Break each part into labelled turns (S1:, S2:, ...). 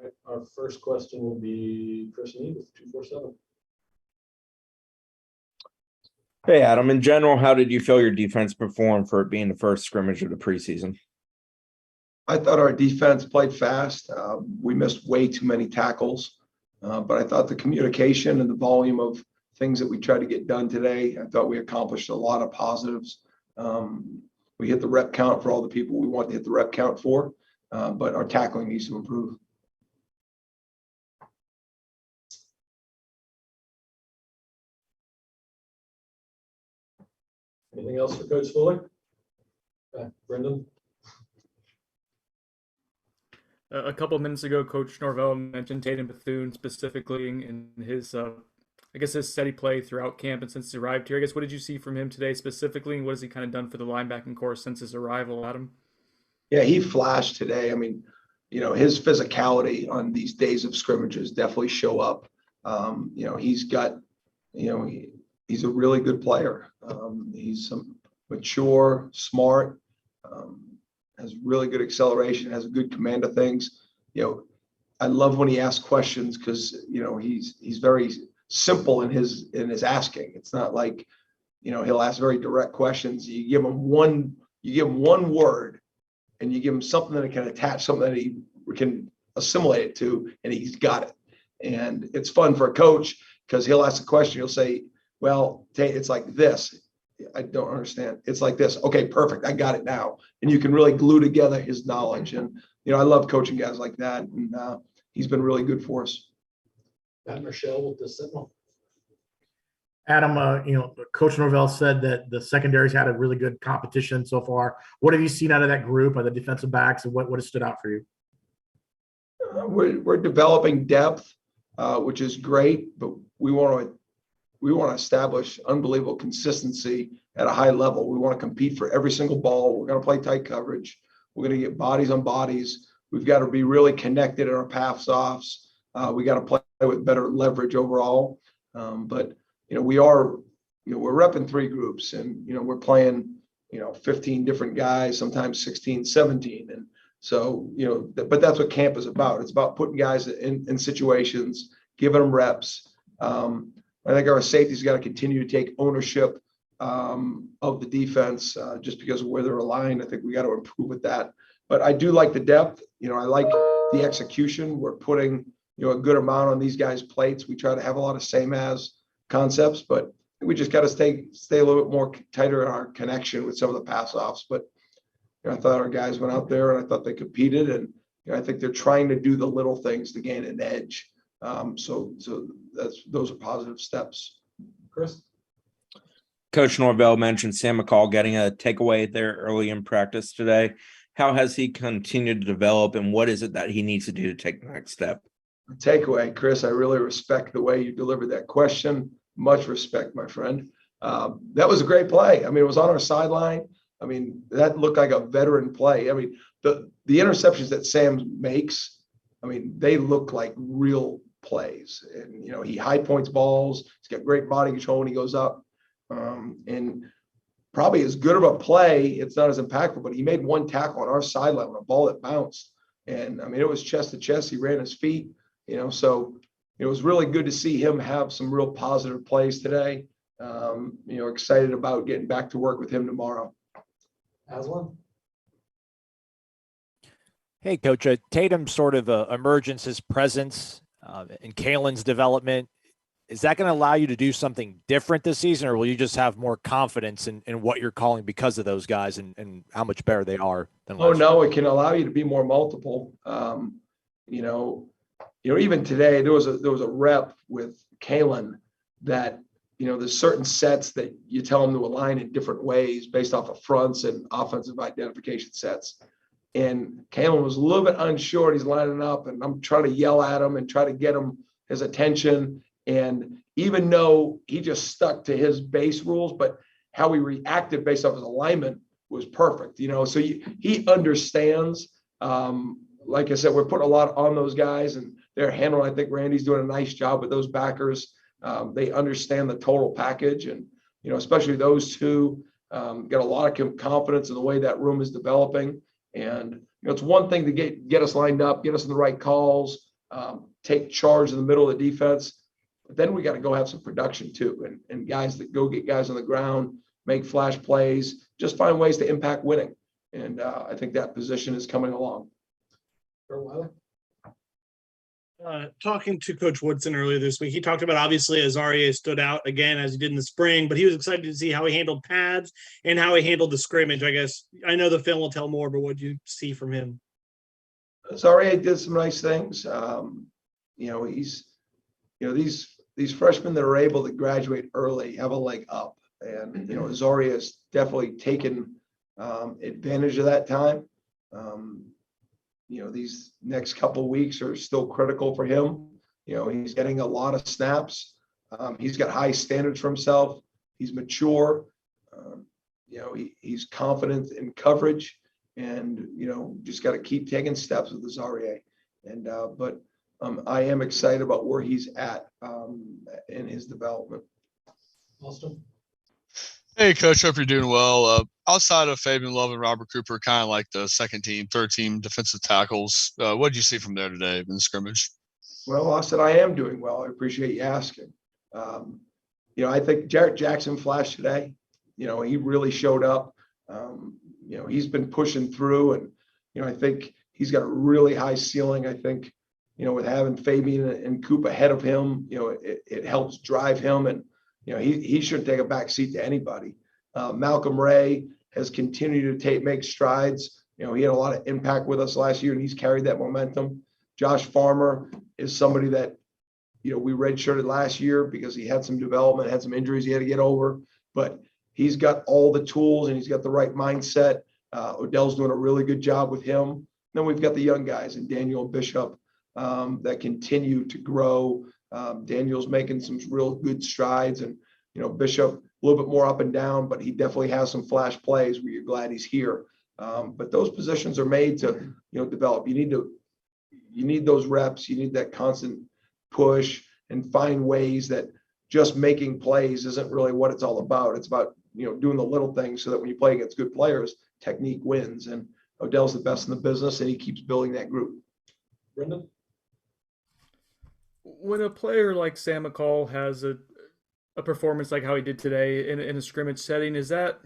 S1: All right, our first question will be Chris Nee with 247.
S2: Hey, Adam. In general, how did you feel your defense performed for it being the first scrimmage of the preseason?
S3: I thought our defense played fast. We missed way too many tackles, but I thought the communication and the volume of things that we tried to get done today, I thought we accomplished a lot of positives. We hit the rep count for all the people we want to hit the rep count for, but our tackling needs to improve.
S1: Anything else for Coach Fuller? Brendan?
S4: A couple of minutes ago, Coach Norvell mentioned Tatum Bethune specifically in his, I guess, his steady play throughout camp and since he arrived here. I guess, what did you see from him today specifically, and what has he kind of done for the linebacking corps since his arrival, Adam?
S3: Yeah, he flashed today. I mean, his physicality on these days of scrimmages definitely show up. He's got, he's a really good player. He's mature, smart, has really good acceleration, has a good command of things. I love when he asks questions because, he's very simple in his asking. It's not like, he'll ask very direct questions. You give him one word and you give him something that can attach something that he can assimilate it to, and he's got it. And it's fun for a coach because he'll ask a question. He'll say, well, it's like this. I don't understand. It's like this. Okay, perfect. I got it now. And you can really glue together his knowledge. And, I love coaching guys like that. And he's been really good for us.
S1: Matt Michelle with the Sentinel.
S5: Adam, Coach Norvell said that the secondaries had a really good competition so far. What have you seen out of that group of the defensive backs, and what has stood out for you?
S3: We're developing depth, which is great, but we want to establish unbelievable consistency at a high level. We want to compete for every single ball. We're going to play tight coverage. We're going to get bodies on bodies. We've got to be really connected in our pass-offs. We got to play with better leverage overall. But we're repping three groups, and we're playing 15 different guys, sometimes 16, 17, and so but that's what camp is about. It's about putting guys in situations, giving them reps. I think our safety's got to continue to take ownership of the defense just because of where they're aligned. I think we got to improve with that. But I do like the depth. I like the execution. We're putting a good amount on these guys' plates. We try to have a lot of same as concepts, but we just got to stay a little bit more tighter in our connection with some of the pass offs. But I thought our guys went out there and I thought they competed, and I think they're trying to do the little things to gain an edge. So those are positive steps.
S1: Chris?
S2: Coach Norvell mentioned Sam McCall getting a takeaway there early in practice today. How has he continued to develop, and what is it that he needs to do to take the next step?
S3: Takeaway, Chris, I really respect the way you delivered that question. Much respect, my friend. That was a great play. I mean, it was on our sideline. I mean, that looked like a veteran play. I mean, the interceptions that Sam makes, I mean, they look like real plays. And, he high points balls. He's got great body control when he goes up. And probably as good of a play, it's not as impactful, but he made one tackle on our sideline on a ball that bounced. And, I mean, it was chest to chest. He ran his feet, so it was really good to see him have some real positive plays today. Excited about getting back to work with him tomorrow.
S1: Aslan?
S6: Hey, Coach, Tatum's sort of emergence, his presence in Kalen's development, is that going to allow you to do something different this season, or will you just have more confidence in what you're calling because of those guys and how much better they are than last year?
S3: No, it can allow you to be more multiple. Even today there was a rep with Kalen that there's certain sets that you tell him to align in different ways based off of fronts and offensive identification sets. And Kalen was a little bit unsure. He's lining up, and I'm trying to yell at him and try to get him his attention. And even though he just stuck to his base rules, but how he reacted based off his alignment was perfect. So he understands. Like I said, we're putting a lot on those guys, and they're handling. I think Randy's doing a nice job with those backers. They understand the total package, and especially those two got a lot of confidence in the way that room is developing. And it's one thing to get us lined up, get us in the right calls, take charge in the middle of the defense. But then we got to go have some production too, and guys that go get guys on the ground, make flash plays, just find ways to impact winning. And I think that position is coming along.
S7: Talking to Coach Woodson earlier this week, he talked about obviously Azaria stood out again as he did in the spring, but he was excited to see how he handled pads and how he handled the scrimmage. I guess I know the film will tell more, but what do you see from him?
S3: Azaria did some nice things. He's these freshmen that are able to graduate early have a leg up, and Azaria has definitely taken advantage of that time. These next couple of weeks are still critical for him. He's getting a lot of snaps. He's got high standards for himself. He's mature. He's confident in coverage, and just got to keep taking steps with Azaria. And but I am excited about where he's at in his development.
S1: Austin?
S8: Hey, Coach. Hope you're doing well. Outside of Fabian Love and Robert Cooper, kind of like the second team, third team defensive tackles, what did you see from there today in the scrimmage?
S3: Well, Austin, I am doing well. I appreciate you asking. I think Jarrett Jackson flashed today. He really showed up. He's been pushing through, and I think he's got a really high ceiling. I think, with having Fabian and Coop ahead of him, it helps drive him, and he shouldn't take a back seat to anybody. Malcolm Ray has continued to make strides. He had a lot of impact with us last year, and he's carried that momentum. Josh Farmer is somebody that, we redshirted last year because he had some development, had some injuries he had to get over, but he's got all the tools and he's got the right mindset. Odell's doing a really good job with him. Then we've got the young guys and Daniel Bishop that continue to grow. Daniel's making some real good strides, and Bishop a little bit more up and down, but he definitely has some flash plays where you're glad he's here. But those positions are made to develop. You need those reps. You need that constant push and find ways that just making plays isn't really what it's all about. It's about doing the little things so that when you play against good players, technique wins. And Odell's the best in the business, and he keeps building that group.
S1: Brendan?
S4: When a player like Sam McCall has a performance like how he did today in a scrimmage setting, is that,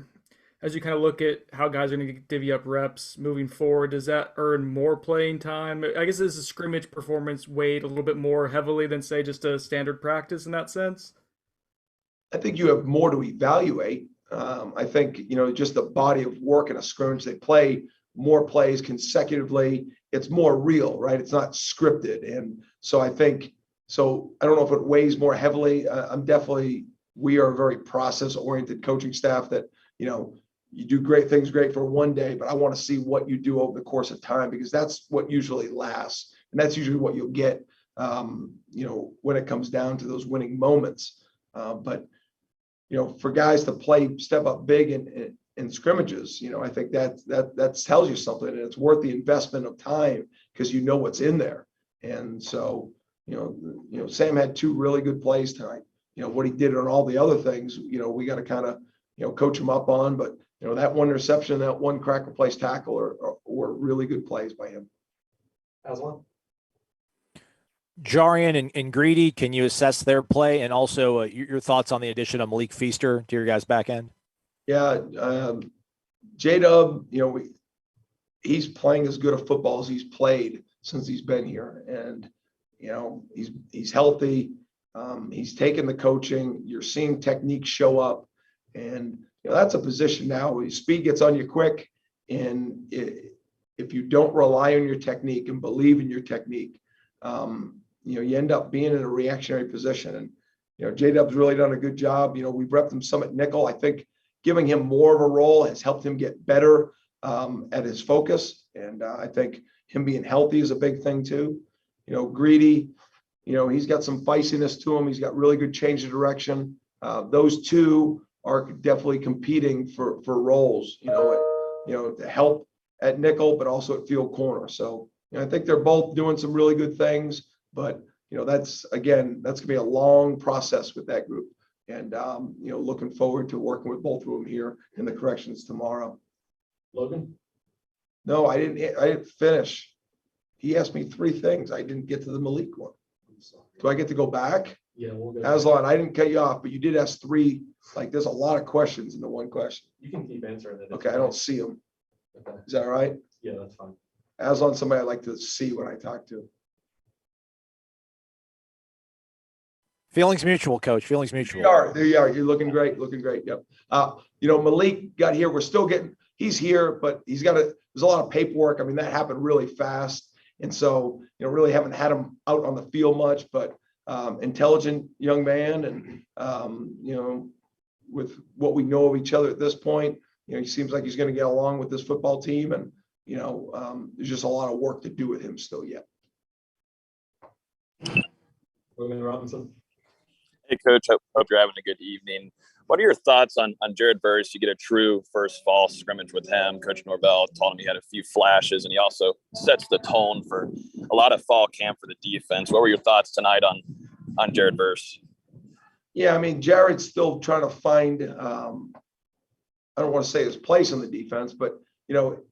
S4: as you kind of look at how guys are going to divvy up reps moving forward, does that earn more playing time? I guess is a scrimmage performance weighed a little bit more heavily than, say, just a standard practice in that sense?
S3: I think you have more to evaluate. I think, just the body of work in a scrimmage, they play more plays consecutively. It's more real, right? It's not scripted. And so I don't know if it weighs more heavily. We are a very process-oriented coaching staff that, you do great things great for one day, but I want to see what you do over the course of time, because that's what usually lasts. And that's usually what you'll get, when it comes down to those winning moments. But for guys to step up big in scrimmages, I think that tells you something, and it's worth the investment of time because what's in there. And so, Sam had two really good plays tonight. What he did on all the other things, we got to kind of, coach him up on, but that one interception, that one crack replace tackle were really good plays by him.
S1: Aslan?
S6: Jarian and Greedy, can you assess their play, and also your thoughts on the addition of Malik Feaster to your guys' back end?
S3: Yeah, J-Dub, he's playing as good a football as he's played since he's been here, and he's healthy. He's taken the coaching. You're seeing technique show up, and that's a position now where speed gets on you quick, and if you don't rely on your technique and believe in your technique, you end up being in a reactionary position. And J-Dub's really done a good job. We've repped him some at nickel. I think giving him more of a role has helped him get better at his focus, and I think him being healthy is a big thing too. Greedy, he's got some feistiness to him. He's got really good change of direction. Those two are definitely competing for roles, to help at nickel, but also at field corner. So I think they're both doing some really good things, but that's going to be a long process with that group. And, looking forward to working with both of them here in the corrections tomorrow.
S1: Logan?
S3: No, I didn't finish. he asked me 3 things. I didn't get to the Malik one. Do I get to go back?
S1: Yeah, we'll go.
S3: Aslan, I didn't cut you off, but you did ask 3. Like, there's a lot of questions in the one question.
S1: You can keep answering it.
S3: Okay, I don't see them.
S1: Okay.
S3: Is that all right?
S1: Yeah, that's fine.
S3: Aslan, somebody I like to see when I talk to.
S6: Feelings mutual, coach. Feelings mutual.
S3: There you are. You're looking great. Looking great. Yep. Malik got here. We're still he's here, but there's a lot of paperwork. I mean, that happened really fast. And so, really haven't had him out on the field much, but intelligent young man. And, with what we know of each other at this point, he seems like he's going to get along with this football team. And, there's just a lot of work to do with him still yet.
S1: Logan Robinson.
S9: Hey, Coach. Hope you're having a good evening. What are your thoughts on Jared Verse? You get a true first fall scrimmage with him. Coach Norvell told him he had a few flashes, and he also sets the tone for a lot of fall camp for the defense. What were your thoughts tonight on Jared Verse?
S3: Yeah, I mean, Jared's still trying to find, I don't want to say his place in the defense, but,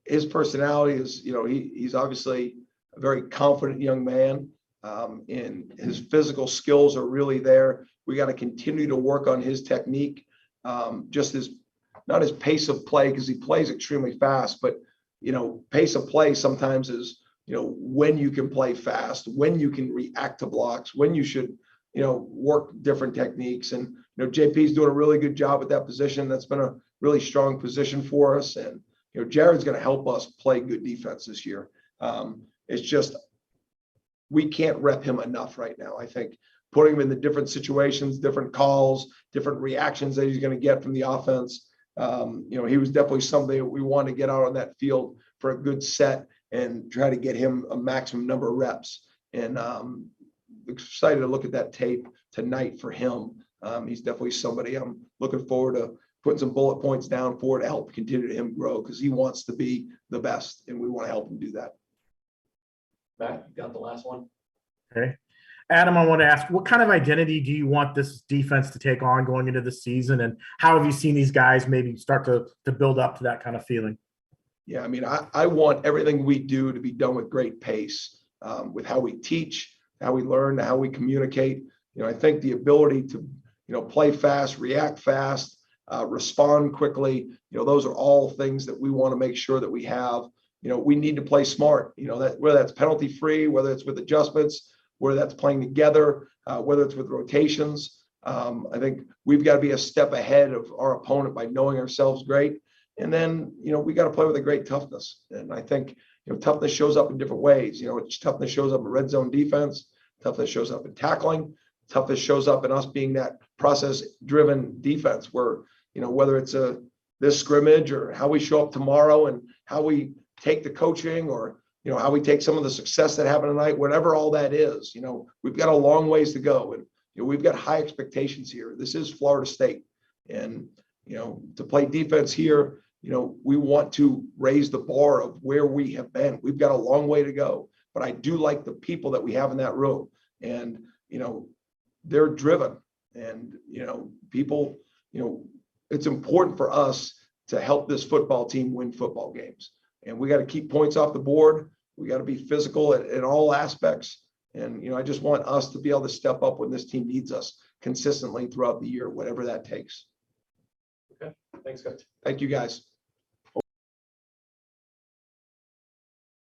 S3: his personality is, he's obviously a very confident young man. And his physical skills are really there. We got to continue to work on his technique, just not his pace of play, because he plays extremely fast, but, pace of play sometimes is, when you can play fast, when you can react to blocks, when you should, work different techniques. And, JP's doing a really good job at that position. That's been a really strong position for us. And, Jared's going to help us play good defense this year. It's just, we can't rep him enough right now. I think putting him in the different situations, different calls, different reactions that he's going to get from the offense. He was definitely somebody that we want to get out on that field for a good set and try to get him a maximum number of reps. And excited to look at that tape tonight for him. He's definitely somebody I'm looking forward to putting some bullet points down for to help continue to him grow, because he wants to be the best and we want to help him do that.
S1: Matt, you got the last one.
S5: Okay. Adam, I want to ask, what kind of identity do you want this defense to take on going into the season? And how have you seen these guys maybe start to build up to that kind of feeling?
S3: Yeah, I mean, I want everything we do to be done with great pace, with how we teach, how we learn, how we communicate. I think the ability to, play fast, react fast, respond quickly, those are all things that we want to make sure that we have. We need to play smart, that whether that's penalty free, whether it's with adjustments, whether that's playing together, whether it's with rotations. I think we've got to be a step ahead of our opponent by knowing ourselves great. And then, we got to play with a great toughness. And I think, toughness shows up in different ways. Toughness shows up in red zone defense. Toughness shows up in tackling. Toughness shows up in us being that process-driven defense where, whether it's this scrimmage or how we show up tomorrow and how we take the coaching or, how we take some of the success that happened tonight, whatever all that is, we've got a long ways to go. And, we've got high expectations here. This is Florida State. And, to play defense here, we want to raise the bar of where we have been. We've got a long way to go, but I do like the people that we have in that room. And, they're driven and, people, it's important for us to help this football team win football games. And we got to keep points off the board. We got to be physical in all aspects. And, I just want us to be able to step up when this team needs us consistently throughout the year, whatever that takes.
S1: Okay. Thanks, guys.
S3: Thank you, guys.